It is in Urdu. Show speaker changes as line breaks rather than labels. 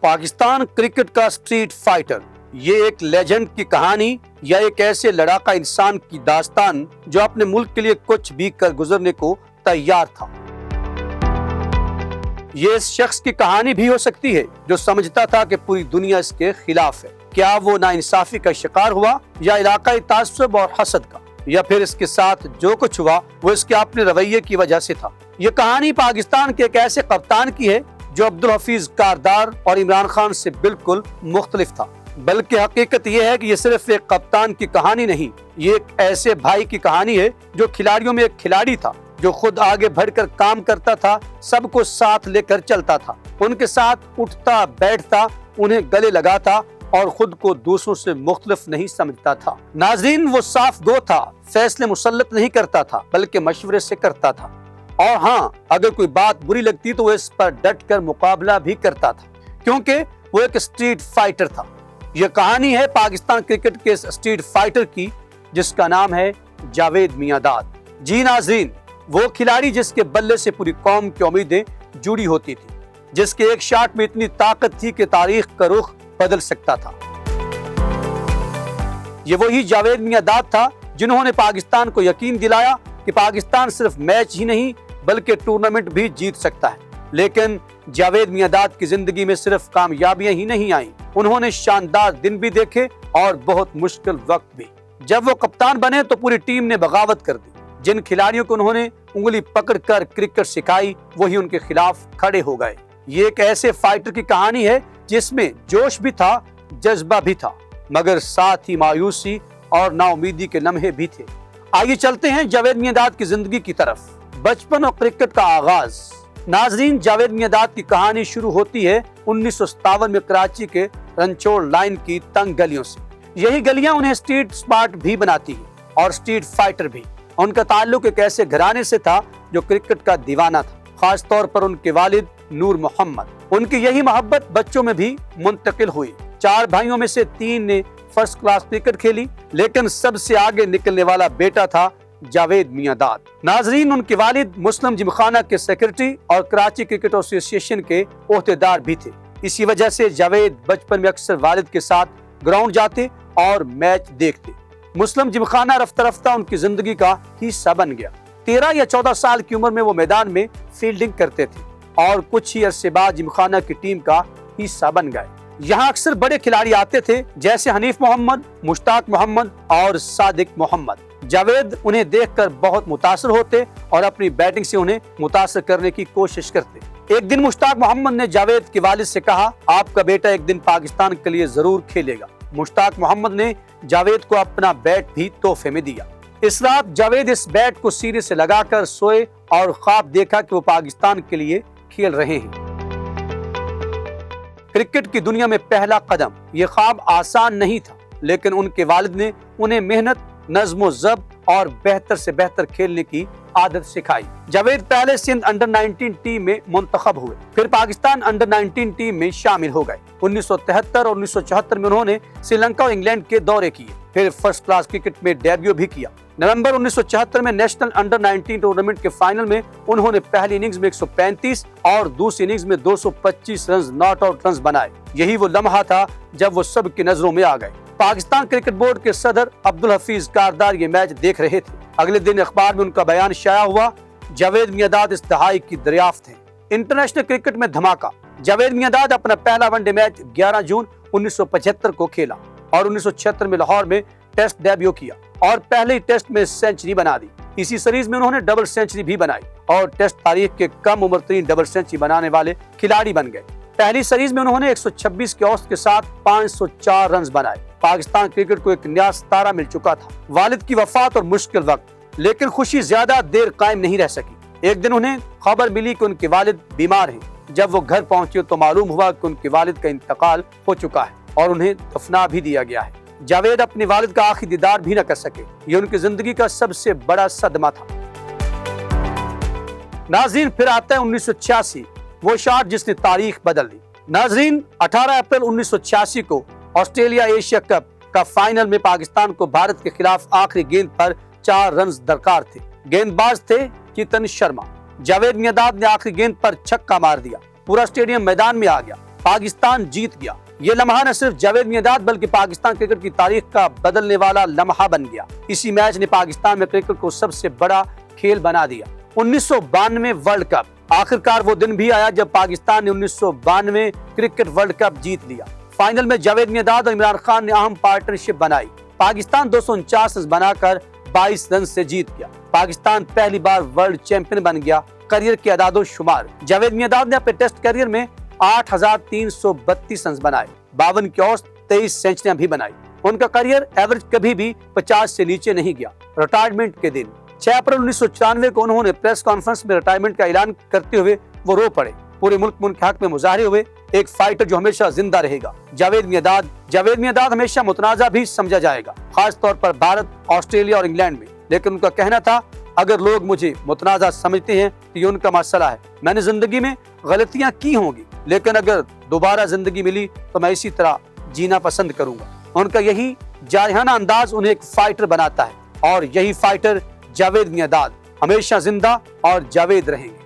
پاکستان کرکٹ کا اسٹریٹ فائٹر، یہ ایک لیجنڈ کی کہانی یا ایک ایسے لڑاکا انسان کی داستان جو اپنے ملک کے لیے کچھ بھی کر گزرنے کو تیار تھا؟ یہ اس شخص کی کہانی بھی ہو سکتی ہے جو سمجھتا تھا کہ پوری دنیا اس کے خلاف ہے۔ کیا وہ ناانصافی کا شکار ہوا یا علاقائی تعصب اور حسد کا، یا پھر اس کے ساتھ جو کچھ ہوا وہ اس کے اپنے رویے کی وجہ سے تھا؟ یہ کہانی پاکستان کے ایک ایسے کپتان کی ہے جو عبدالحفیظ کاردار اور عمران خان سے بالکل مختلف تھا، بلکہ حقیقت یہ ہے کہ یہ صرف ایک کپتان کی کہانی نہیں، یہ ایک ایسے بھائی کی کہانی ہے جو کھلاڑیوں میں ایک کھلاڑی تھا، جو خود آگے بڑھ کر کام کرتا تھا، سب کو ساتھ لے کر چلتا تھا، ان کے ساتھ اٹھتا بیٹھتا، انہیں گلے لگاتا اور خود کو دوسروں سے مختلف نہیں سمجھتا تھا۔ ناظرین، وہ صاف گو تھا، فیصلے مسلط نہیں کرتا تھا بلکہ مشورے سے کرتا تھا، اور ہاں، اگر کوئی بات بری لگتی تو وہ اس پر ڈٹ کر مقابلہ بھی کرتا تھا، کیونکہ وہ ایک اسٹریٹ فائٹر تھا۔ یہ کہانی ہے پاکستان کرکٹ کے اس اسٹریٹ فائٹر کی جس کا نام ہے جاوید میاں داد۔ جی ناظرین، وہ کھلاڑی جس کے بلے سے پوری قوم کی امیدیں جڑی ہوتی تھی، جس کے ایک شاٹ میں اتنی طاقت تھی کہ تاریخ کا رخ بدل سکتا تھا۔ یہ وہی جاوید میاں داد تھا جنہوں نے پاکستان کو یقین دلایا کہ پاکستان صرف میچ ہی نہیں بلکہ ٹورنامنٹ بھی جیت سکتا ہے۔ لیکن جاوید میاں داد کی زندگی میں صرف کامیابیاں ہی نہیں آئیں، انہوں نے شاندار دن بھی دیکھے اور بہت مشکل وقت بھی۔ جب وہ کپتان بنے تو پوری ٹیم نے بغاوت کر دی۔ جن کھلاڑیوں کو انہوں نے انگلی پکڑ کر کرکٹ سکھائی وہی ان کے خلاف کھڑے ہو گئے۔ یہ ایک ایسے فائٹر کی کہانی ہے جس میں جوش بھی تھا، جذبہ بھی تھا، مگر ساتھ ہی مایوسی اور نا امیدی کے لمحے بھی تھے۔ آئیے چلتے ہیں جاوید میاں داد کی زندگی کی طرف۔ بچپن اور کرکٹ کا آغاز۔ ناظرین، جاوید میاں داد کی کہانی شروع ہوتی ہے 1957 میں کراچی کے رنچوڑ لائن کی تنگ گلیوں سے۔ یہی گلیاں انہیں اسٹریٹ اسمارٹ بھی بناتی ہیں اور اسٹریٹ فائٹر بھی۔ ان کا تعلق ایک ایسے گھرانے سے تھا جو کرکٹ کا دیوانہ تھا، خاص طور پر ان کے والد نور محمد۔ ان کی یہی محبت بچوں میں بھی منتقل ہوئی۔ 4 بھائیوں میں سے 3 نے فرسٹ کلاس کرکٹ کھیلی، لیکن سب سے آگے نکلنے والا بیٹا تھا جاوید میاں داد۔ ناظرین، ان کے والد مسلم جمخانہ کے سیکرٹری اور کراچی کرکٹ ایسوسی ایشن کے عہدیدار بھی تھے۔ اسی وجہ سے جاوید بچپن میں اکثر والد کے ساتھ گراؤنڈ جاتے اور میچ دیکھتے۔ مسلم جمخانہ رفتہ رفتہ ان کی زندگی کا حصہ بن گیا۔ 13 یا 14 سال کی عمر میں وہ میدان میں فیلڈنگ کرتے تھے اور کچھ ہی عرصے بعد جمخانہ کی ٹیم کا حصہ بن گئے۔ یہاں اکثر بڑے کھلاڑی آتے تھے جیسے حنیف محمد، مشتاق محمد اور صادق محمد۔ جاوید انہیں دیکھ کر بہت متاثر ہوتے اور اپنی بیٹنگ سے انہیں متاثر کرنے کی کوشش کرتے۔ ایک دن مشتاق محمد نے جاوید کے والد سے کہا، آپ کا بیٹا ایک دن پاکستان کے لیے ضرور کھیلے گا۔ مشتاق محمد نے جاوید کو اپنا بیٹ بھی تحفے میں دیا۔ اس رات جاوید اس بیٹ کو سینے سے لگا کر سوئے اور خواب دیکھا کہ وہ پاکستان کے لیے کھیل رہے ہیں۔ کرکٹ کی دنیا میں پہلا قدم، یہ خواب آسان نہیں تھا، لیکن ان کے والد نے انہیں محنت، نظم و ضبط اور بہتر سے بہتر کھیلنے کی عادت سکھائی۔ جاوید پہلے سندھ انڈر 19 ٹیم میں منتخب ہوئے، پھر پاکستان انڈر 19 ٹیم میں شامل ہو گئے۔ 1973 اور 1974 میں انہوں نے سری لنکا اور انگلینڈ کے دورے کیے، پھر فرسٹ کلاس کرکٹ میں ڈیبیو بھی کیا۔ نومبر 1974 میں نیشنل انڈر 19 ٹورنامنٹ کے فائنل میں انہوں نے پہلی اننگز میں 135 اور دوسری اننگز میں 225 رنز ناٹ آؤٹ رنز بنائے۔ یہی وہ لمحہ تھا جب وہ سب کی نظروں میں آ گئے۔ پاکستان کرکٹ بورڈ کے صدر عبدالحفیظ کاردار یہ میچ دیکھ رہے تھے۔ اگلے دن اخبار میں ان کا بیان شائع ہوا، جاوید میاں داد اس دہائی کی دریافت ہے۔ انٹرنیشنل کرکٹ میں دھماکہ۔ جاوید میاں داد اپنا پہلا ون ڈے میچ 11 جون 1975 کو کھیلا اور 1976 میں لاہور میں ٹیسٹ ڈیبیو کیا اور پہلے ہی ٹیسٹ میں سینچری بنا دی۔ اسی سیریز میں انہوں نے ڈبل سینچری بھی بنائی اور ٹیسٹ تاریخ کے کم عمر ترین ڈبل سینچری بنانے والے کھلاڑی بن گئے۔ پہلی سیریز میں انہوں نے 126 کے اوسط کے ساتھ 504 رنز بنائے۔ پاکستان کرکٹ کو ایک نیا ستارہ مل چکا تھا۔ والد کی وفات اور مشکل وقت، لیکن خوشی زیادہ دیر قائم نہیں رہ سکی۔ ایک دن انہیں خبر ملی کہ ان کے والد بیمار ہیں۔ جب وہ گھر پہنچے تو معلوم ہوا کہ ان کے والد کا انتقال ہو چکا ہے اور انہیں دفنا بھی دیا گیا ہے۔ جاوید اپنے والد کا آخری دیدار بھی نہ کر سکے۔ یہ ان کی زندگی کا سب سے بڑا صدمہ تھا۔ ناظرین، پھر آتا ہے 1986، وہ شاٹ جس نے تاریخ بدل دی۔ ناظرین، 18 اپریل 1986 کو آسٹریلیا ایشیا کپ کا فائنل میں پاکستان کو بھارت کے خلاف آخری گیند پر 4 رنز درکار تھے۔ گیند باز تھے چیتن شرما۔ جاوید میاں داد نے آخری گیند پر چھکا مار دیا، پورا اسٹیڈیم میدان میں آ گیا۔ پاکستان جیت گیا۔ یہ لمحہ نہ صرف جاوید میانداد بلکہ پاکستان کرکٹ کی تاریخ کا بدلنے والا لمحہ بن گیا۔ اسی میچ نے پاکستان میں کرکٹ کو سب سے بڑا کھیل بنا دیا۔ 1992 ورلڈ کپ، آخرکار وہ دن بھی آیا جب پاکستان نے 1992 کرکٹ ورلڈ کپ جیت لیا۔ فائنل میں جاوید میانداد اور عمران خان نے اہم پارٹنرشپ بنائی۔ پاکستان 249 رن بنا کر 22 رن سے جیت گیا۔ پاکستان پہلی بار ورلڈ چیمپئن بن گیا۔ کریئر کے اعداد و شمار، جاوید میانداد نے اپنے ٹیسٹ کریئر میں 8,332 رن بنائے، 52 کی اوسط، 23 سینچریاں بھی بنائی۔ ان کا کریئر ایوریج کبھی بھی 50 سے نیچے نہیں گیا۔ ریٹائرمنٹ کے دن 6 اپریل 1994 کو انہوں نے پریس کانفرنس میں ریٹائرمنٹ کا اعلان کرتے ہوئے وہ رو پڑے۔ پورے ملک میں ان کے حق میں مظاہرے ہوئے۔ ایک فائٹر جو ہمیشہ زندہ رہے گا، جاوید میانداد ہمیشہ متنازع بھی سمجھا جائے گا، خاص طور پر بھارت، آسٹریلیا اور انگلینڈ میں، لیکن ان کا کہنا تھا اگر لوگ مجھے متنازع سمجھتے ہیں تو یہ ان کا مسئلہ ہے۔ میں نے زندگی میں غلطیاں کی ہوں گی، لیکن اگر دوبارہ زندگی ملی تو میں اسی طرح جینا پسند کروں گا۔ ان کا یہی جارحانہ انداز انہیں ایک فائٹر بناتا ہے، اور یہی فائٹر جاوید میانداد ہمیشہ زندہ اور جاوید رہیں گے۔